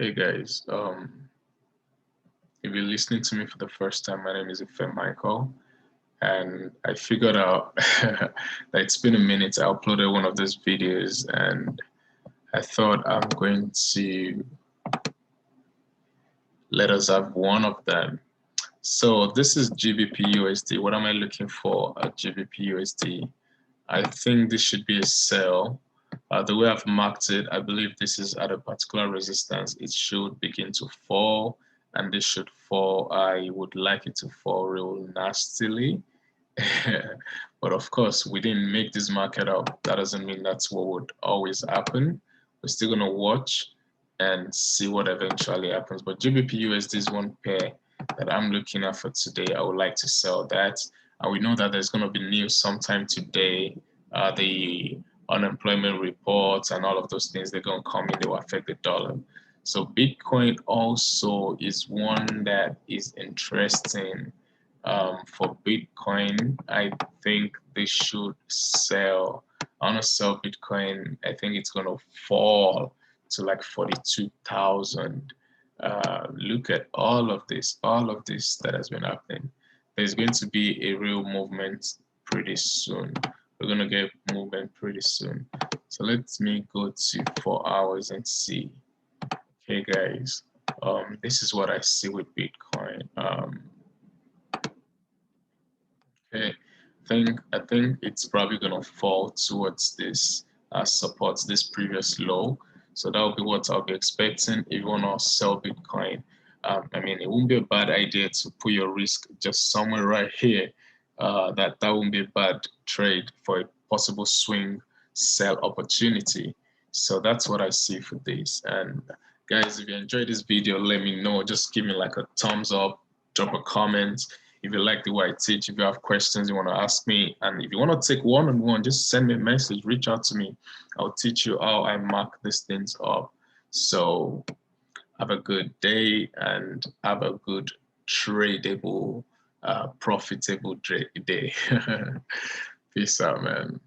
Hey guys, if you're listening to me for the first time, my name is Michael, and I figured out that it's been a minute. I uploaded one of those videos, and I thought I'm going to let us have one of them. So this is GBPUSD. What am I looking for at GBPUSD? I think this should be a sell. The way I've marked it, I believe this is at a particular resistance. It should begin to fall, and this should fall. I would like it to fall real nastily. But of course, we didn't make this market up. That doesn't mean that's what would always happen. We're still going to watch and see what eventually happens. But GBPUSD is one pair that I'm looking at for today. I would like to sell that. And we know that there's going to be news sometime today. The unemployment reports and all of those things, they're going to come in, they will affect the dollar. So Bitcoin also is one that is interesting. For Bitcoin, I think they should sell. I want to sell Bitcoin. I think it's going to fall to like 42,000. Look at all of this that has been happening. There's going to be a real movement pretty soon. We're going to get movement pretty soon. So let me go to 4 hours and see. Okay, guys, this is what I see with Bitcoin. Okay, I think it's probably going to fall towards this support, this previous low. So that will be what I'll be expecting if you want to sell Bitcoin. I mean, it wouldn't be a bad idea to put your risk just somewhere right here. That wouldn't be a bad trade for a possible swing sell opportunity. So that's what I see for this. And guys, if you enjoyed this video, let me know. Just give me like a thumbs up, drop a comment. If you like the way I teach, if you have questions you want to ask me, and if you want to take one-on-one, just send me a message, reach out to me. I'll teach you how I mark these things up. So have a good day and have a good tradable, profitable day. Peace out, man.